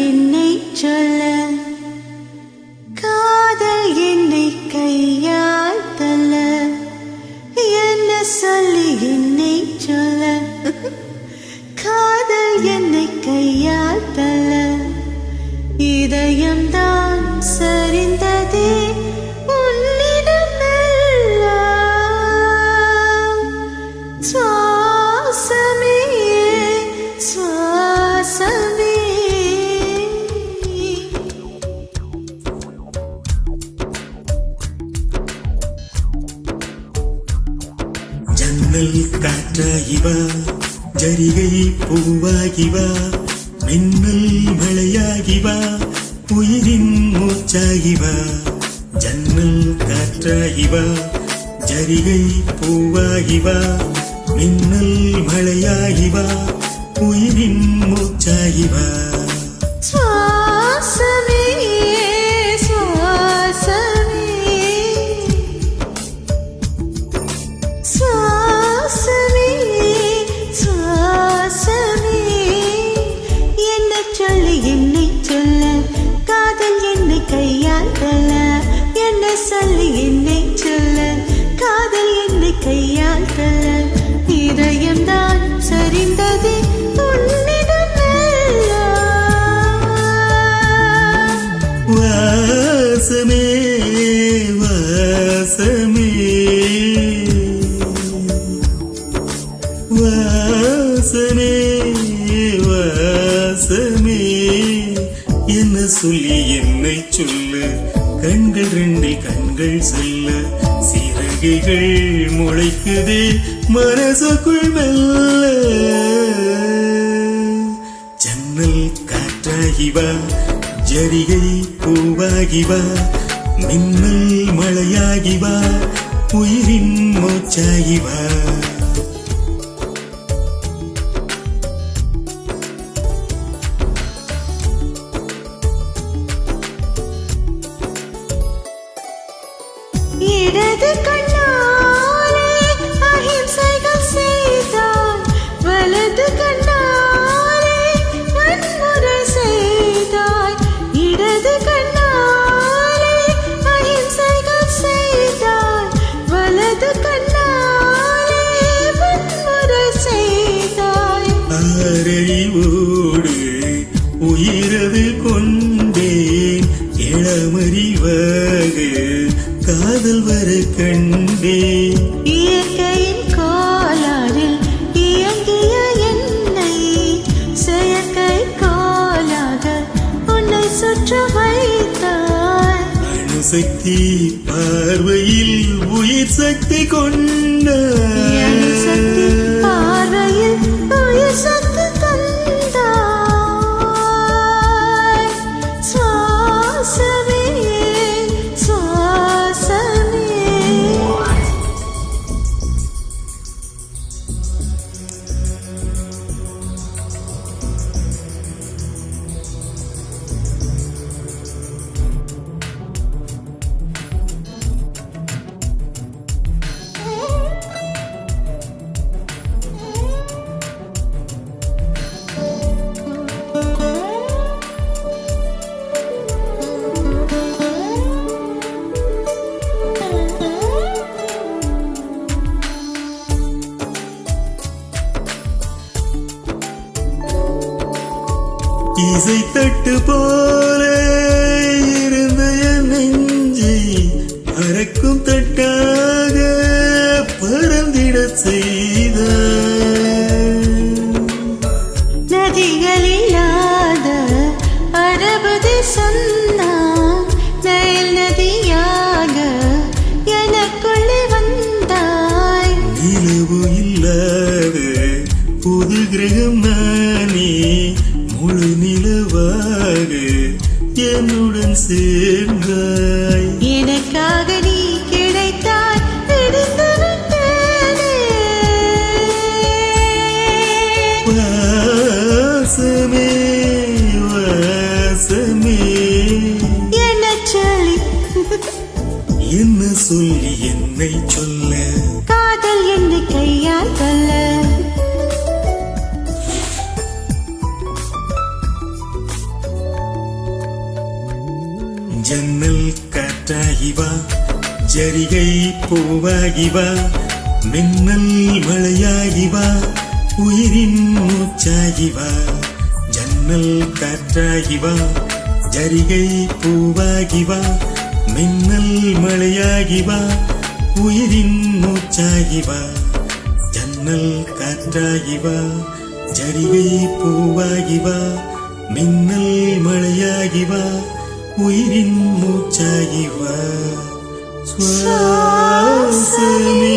என்னை சொல்ல காதல் என்னை கையால் தள்ள என்ன சொல்லி என்னை சொல்ல காதல் என்னை கையால் தள்ள இதயம்தான் சரிந்ததே உன்னிடம் எல்லாம் சுவாசமே சுவாசமே ஜன்னல் காற்றாகிவா ஜரிகை பூவாகிவா மின்னல் மழையாகிவா உயிரின் மூச்சாகிவா ஜன்னல் காற்றாகிவா ஜரிகை பூவாகிவா மின்னல் மழையாகிவா உயிரின் மூச்சாகிவா சுவாசமே சுவாசமே சுவாசமே சுவாசமே என்ன சொல்லி என்னை சொல்ல காதல் என்னை கையால் தள்ள என்ன சொல்லி என்னை சொல்ல காதல் என்னை கையால் தள்ள இதயம்தான் சரிந்ததே உன்னிடம் எல்லாம் வாசமே வாசமே வாசமே வாசமே என்ன சொல்லி என்னை சொல்ல கண்கள் ரெண்டில் கண்கள் செல்ல சிறகுகள் முளைக்குதே மனசுக்குள் மெல்ல ஜன்னல் காற்றாகிவா ஜரிகை பூவாகிவா மின்னல் மழையாகிவா உயிரின் மூச்சாகிவா இடது கண்ணாலே அஹிம்சைகள் செய்தாய் வலது கண்ணாலே வன்முறை செய்தாய் இடது கண்ணாலே அஹிம்சைகள் செய்தாய் வலது கண்ணாலே வன்முறை செய்தாய் அறிவோடு உயிரது கொண்டேன் இளமறிவாக காதல் வர கண்டேன் இயற்கையின் கோளாறில் இயங்கிய என்னை செயற்கை கோளாக உன்னை சுற்ற வைத்தாய் அணுசக்தி பார்வையில் உயிர் சக்தி கொண்ட சக்தி பார்வையில் உயிர் சக்தி தந்தாய் சுவாசமே சுவாசமே இசை தட்டு போல இருந்த என் நெஞ்சை பறக்கும் தட்டாக பறந்திட செய்த நதிகள் இல்லாத அரபு தேசம்தான் நைல் நதியாக எனக்குள்ளே வந்தாய் நிலவு இல்லாத புது கிரகம் நானே முழு நிலவாக என்னுடன் சேர்ந்தாய் எனக்காக நீ கிடைத்தாய் விடுந்து விட்டேனே வாசமே வாசமே என்ன சொல்லி என்ன சொல்லி என்னை சொல்ல காதல் என்னை கையால் தள்ள பூவாகி வா மின்னல் மழையாகி வா உயிரின் மூச்சாகி வா ஜன்னல் காற்றாகி வா ஜரிகை பூவாகி வா மின்னல் மழையாகி வா உயிரின் மூச்சாகி வா ஜன்னல் காற்றாகி வா ஜரிகை பூவாகி வா மின்னல் மழையாகி வா உயிரின் மூச்சாகி வா சுவாசமே